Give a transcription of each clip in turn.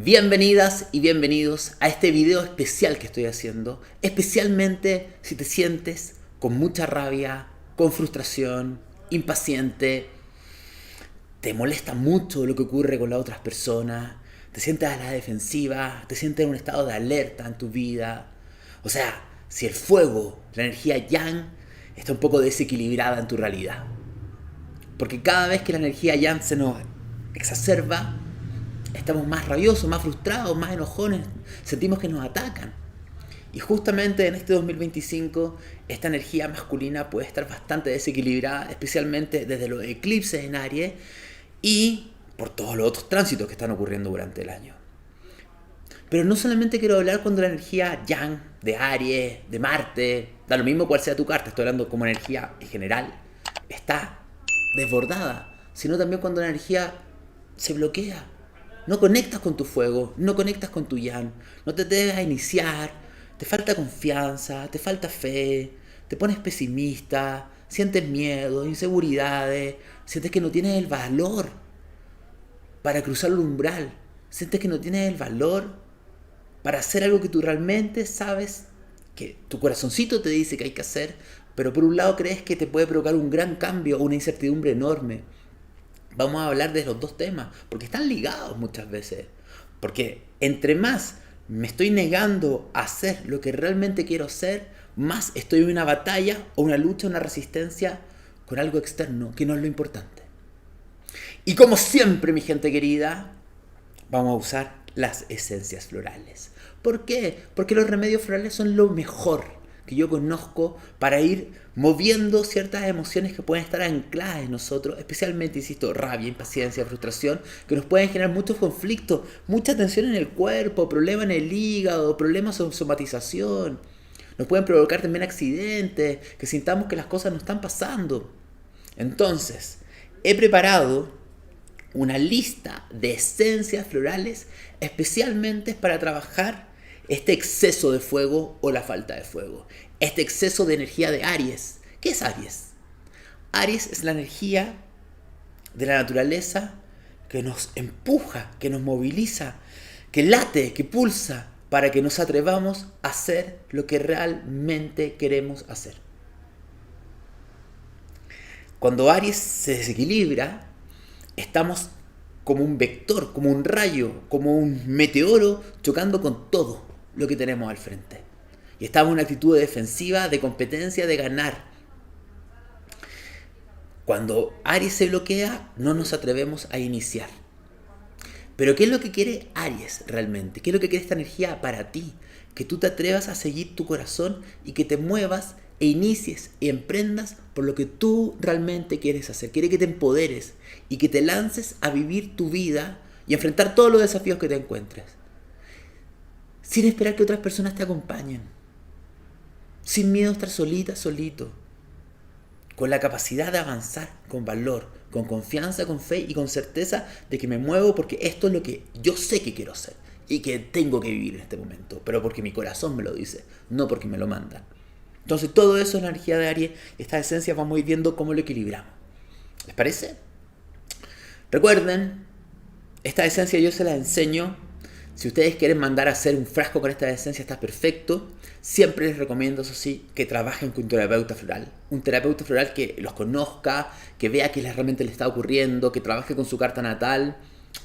Bienvenidas y bienvenidos a este video especial que estoy haciendo, especialmente si te sientes con mucha rabia, con frustración, impaciente, te molesta mucho lo que ocurre con las otras personas, te sientes a la defensiva, te sientes en un estado de alerta en tu vida. O sea, si el fuego, la energía yang, está un poco desequilibrada en tu realidad. Porque cada vez que la energía yang se nos exacerba, estamos más rabiosos, más frustrados, más enojones, sentimos que nos atacan. Y justamente en este 2025 esta energía masculina puede estar bastante desequilibrada, especialmente desde los eclipses en Aries y por todos los otros tránsitos que están ocurriendo durante el año. Pero no solamente quiero hablar cuando la energía yang, de Aries, de Marte, da lo mismo cual sea tu carta, estoy hablando como energía en general, está desbordada, sino también cuando la energía se bloquea. No conectas con tu fuego, no conectas con tu yang, no te atreves a iniciar, te falta confianza, te falta fe, te pones pesimista, sientes miedo, inseguridades, sientes que no tienes el valor para cruzar el umbral, sientes que no tienes el valor para hacer algo que tú realmente sabes que tu corazoncito te dice que hay que hacer, pero por un lado crees que te puede provocar un gran cambio o una incertidumbre enorme. Vamos a hablar de los dos temas, porque están ligados muchas veces. Porque entre más me estoy negando a hacer lo que realmente quiero hacer, más estoy en una batalla o una lucha, una resistencia con algo externo, que no es lo importante. Y como siempre, mi gente querida, vamos a usar las esencias florales. ¿Por qué? Porque los remedios florales son lo mejor que yo conozco para ir moviendo ciertas emociones que pueden estar ancladas en nosotros, especialmente, insisto, rabia, impaciencia, frustración, que nos pueden generar muchos conflictos, mucha tensión en el cuerpo, problemas en el hígado, problemas de somatización. Nos pueden provocar también accidentes, que sintamos que las cosas no están pasando. Entonces, he preparado una lista de esencias florales especialmente para trabajar este exceso de fuego o la falta de fuego, este exceso de energía de Aries. ¿Qué es Aries? Aries es la energía de la naturaleza que nos empuja, que nos moviliza, que late, que pulsa para que nos atrevamos a hacer lo que realmente queremos hacer. Cuando Aries se desequilibra, estamos como un vector, como un rayo, como un meteoro chocando con todo lo que tenemos al frente. Y estamos en una actitud defensiva, de competencia, de ganar. Cuando Aries se bloquea, no nos atrevemos a iniciar. Pero ¿qué es lo que quiere Aries realmente? ¿Qué es lo que quiere esta energía para ti? Que tú te atrevas a seguir tu corazón y que te muevas e inicies y emprendas por lo que tú realmente quieres hacer. Quiere que te empoderes y que te lances a vivir tu vida y enfrentar todos los desafíos que te encuentres. Sin esperar que otras personas te acompañen. Sin miedo a estar solita, solito. Con la capacidad de avanzar con valor, con confianza, con fe y con certeza de que me muevo porque esto es lo que yo sé que quiero hacer y que tengo que vivir en este momento, pero porque mi corazón me lo dice, no porque me lo manda. Entonces todo eso es la energía de Aries, estas esencias vamos a ir viendo cómo lo equilibramos. ¿Les parece? Recuerden, esta esencia yo se las enseño. Si ustedes quieren mandar a hacer un frasco con esta esencia, está perfecto. Siempre les recomiendo, eso sí, que trabajen con un terapeuta floral. Un terapeuta floral que los conozca, que vea qué realmente le está ocurriendo, que trabaje con su carta natal.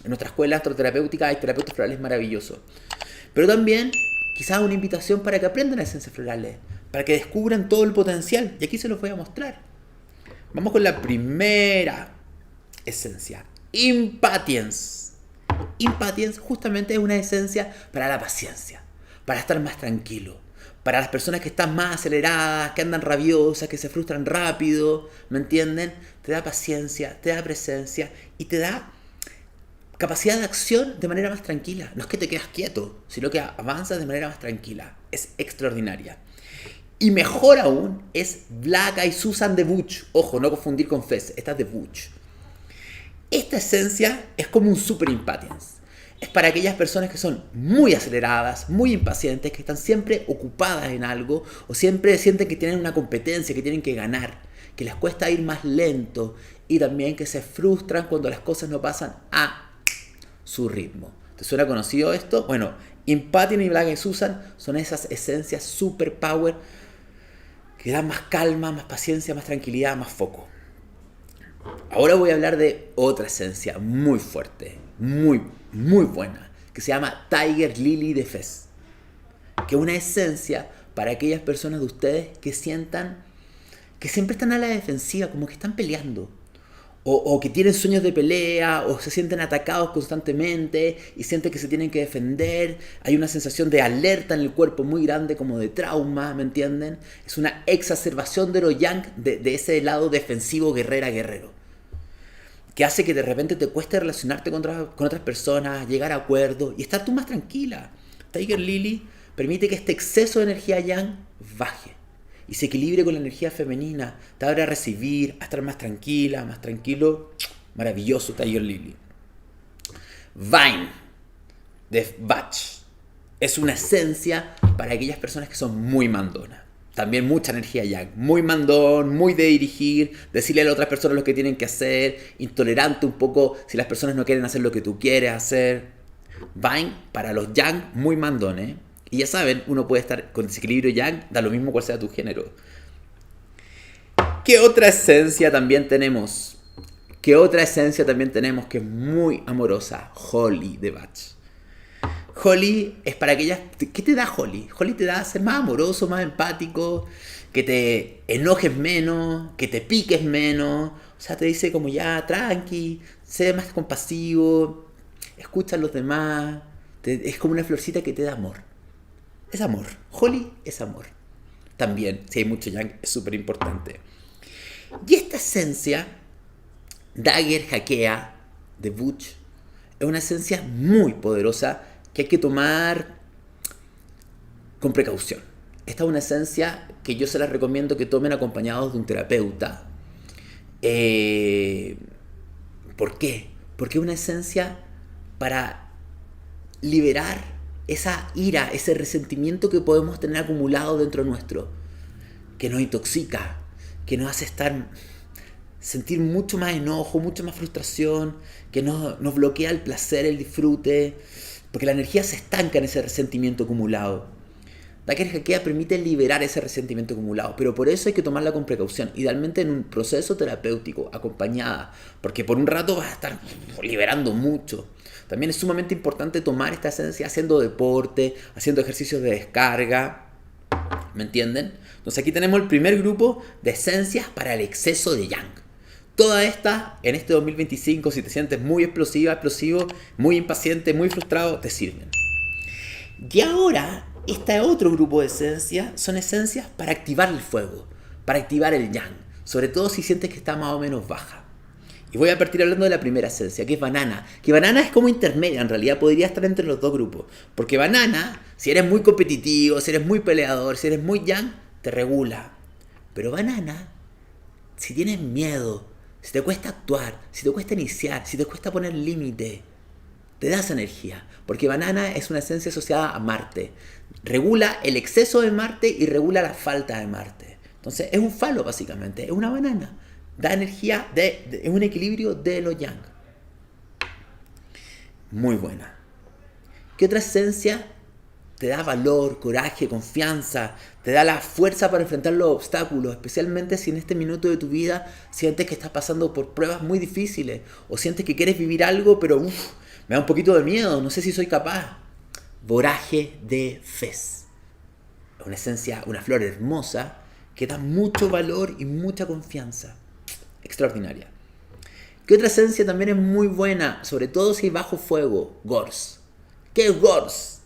En nuestra escuela astroterapéutica hay terapeutas florales maravillosos. Pero también, quizás una invitación para que aprendan esencias florales, para que descubran todo el potencial. Y aquí se los voy a mostrar. Vamos con la primera esencia. Impatience. Impatience justamente es una esencia para la paciencia, para estar más tranquilo, para las personas que están más aceleradas, que andan rabiosas, que se frustran rápido, ¿me entienden? Te da paciencia, te da presencia y te da capacidad de acción de manera más tranquila. No es que te quedas quieto, sino que avanzas de manera más tranquila. Es extraordinaria. Y mejor aún es Black Eyed Susan de Butch. Ojo, no confundir con Fez, esta es de Butch. Esta esencia es como un super impatience. Es para aquellas personas que son muy aceleradas, muy impacientes, que están siempre ocupadas en algo o siempre sienten que tienen una competencia, que tienen que ganar, que les cuesta ir más lento y también que se frustran cuando las cosas no pasan a su ritmo. ¿Te suena conocido esto? Bueno, Impatium y Black Susan son esas esencias super power que dan más calma, más paciencia, más tranquilidad, más foco. Ahora voy a hablar de otra esencia muy fuerte, muy buena, que se llama Tiger Lily de Fez. Que es una esencia para aquellas personas de ustedes que sientan que siempre están a la defensiva, como que están peleando. O que tienen sueños de pelea, o se sienten atacados constantemente y sienten que se tienen que defender. Hay una sensación de alerta en el cuerpo muy grande, como de trauma, ¿me entienden? Es una exacerbación de lo yang, de ese lado defensivo, guerrero. Que hace que de repente te cueste relacionarte con otras personas, llegar a acuerdos y estar tú más tranquila. Tiger Lily permite que este exceso de energía yang baje y se equilibre con la energía femenina, te abre a recibir, a estar más tranquila, más tranquilo. Maravilloso Tiger Lily. Vine de Bach es una esencia para aquellas personas que son muy mandonas. También mucha energía yang, muy mandón, muy de dirigir, decirle a las otras personas lo que tienen que hacer, intolerante un poco si las personas no quieren hacer lo que tú quieres hacer. Vine para los yang, muy mandones. Y ya saben, uno puede estar con desequilibrio yang, da lo mismo cual sea tu género. ¿Qué otra esencia también tenemos? Que es muy amorosa? Holly de Bach. Holly es para aquellas... ¿Qué te da Holly? Holly te da ser más amoroso, más empático, que te enojes menos, que te piques menos. O sea, te dice como ya, tranqui, sé más compasivo, escucha a los demás. Es como una florcita que te da amor. Es amor. Holly es amor. También, si hay mucho yang, es súper importante. Y esta esencia, Dagger Hakea de Butch, es una esencia muy poderosa que hay que tomar con precaución. Esta es una esencia que yo se las recomiendo que tomen acompañados de un terapeuta. ¿Por qué? Porque es una esencia para liberar esa ira, ese resentimiento que podemos tener acumulado dentro nuestro, que nos intoxica, que nos hace sentir mucho más enojo, mucha más frustración, que nos bloquea el placer, el disfrute, porque la energía se estanca en ese resentimiento acumulado. Dagger Hakea permite liberar ese resentimiento acumulado, pero por eso hay que tomarla con precaución, idealmente en un proceso terapéutico, acompañada, porque por un rato vas a estar liberando mucho. También es sumamente importante tomar esta esencia haciendo deporte, haciendo ejercicios de descarga, ¿me entienden? Entonces aquí tenemos el primer grupo de esencias para el exceso de yang. Todas estas, en este 2025, si te sientes muy explosivo, muy impaciente, muy frustrado, te sirven. Y ahora, este otro grupo de esencias son esencias para activar el fuego, para activar el yang, sobre todo si sientes que está más o menos baja. Y voy a partir hablando de la primera esencia, que es banana. Que banana es como intermedia, en realidad podría estar entre los dos grupos. Porque banana, si eres muy competitivo, si eres muy peleador, si eres muy yang, te regula. Pero banana, si tienes miedo, si te cuesta actuar, si te cuesta iniciar, si te cuesta poner límite, te das energía. Porque banana es una esencia asociada a Marte. Regula el exceso de Marte y regula la falta de Marte. Entonces es un falo básicamente, es una banana. Da energía, es un equilibrio de lo yang. Muy buena. ¿Qué otra esencia te da valor, coraje, confianza? Te da la fuerza para enfrentar los obstáculos, especialmente si en este minuto de tu vida sientes que estás pasando por pruebas muy difíciles o sientes que quieres vivir algo, pero me da un poquito de miedo, no sé si soy capaz. Voraje de Fez. Una esencia, una flor hermosa que da mucho valor y mucha confianza. Extraordinaria. ¿Qué otra esencia también es muy buena? Sobre todo si hay bajo fuego. Gorz. ¿Qué es Gorz?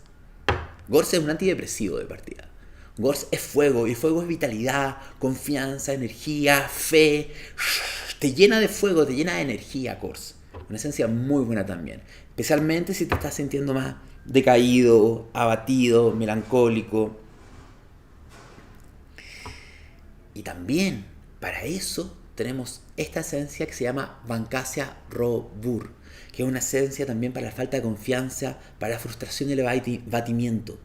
Gorz es un antidepresivo de partida. Gorz es fuego, y fuego es vitalidad, confianza, energía, fe. Te llena de fuego, te llena de energía, Gorz. Una esencia muy buena también. Especialmente si te estás sintiendo más decaído, abatido, melancólico. Y también, para eso, tenemos esta esencia que se llama Vancasia Robur, que es una esencia también para la falta de confianza, para la frustración y el abatimiento.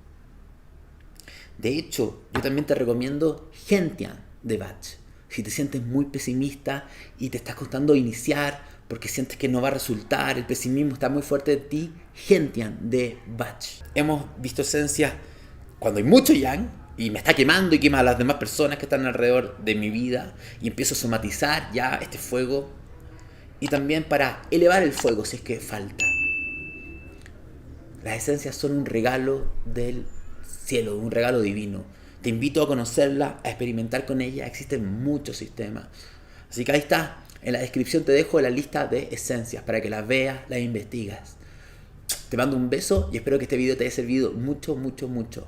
De hecho, yo también te recomiendo Gentian de Bach. Si te sientes muy pesimista y te está costando iniciar porque sientes que no va a resultar, el pesimismo está muy fuerte en ti, Gentian de Bach. Hemos visto esencias cuando hay mucho yang y me está quemando y quema a las demás personas que están alrededor de mi vida y empiezo a somatizar ya este fuego, y también para elevar el fuego si es que falta. Las esencias son un regalo del cielo, un regalo divino. Te invito a conocerla, a experimentar con ella. Existen muchos sistemas. Así que ahí está. En la descripción te dejo la lista de esencias para que las veas, las investigas. Te mando un beso y espero que este video te haya servido mucho, mucho, mucho.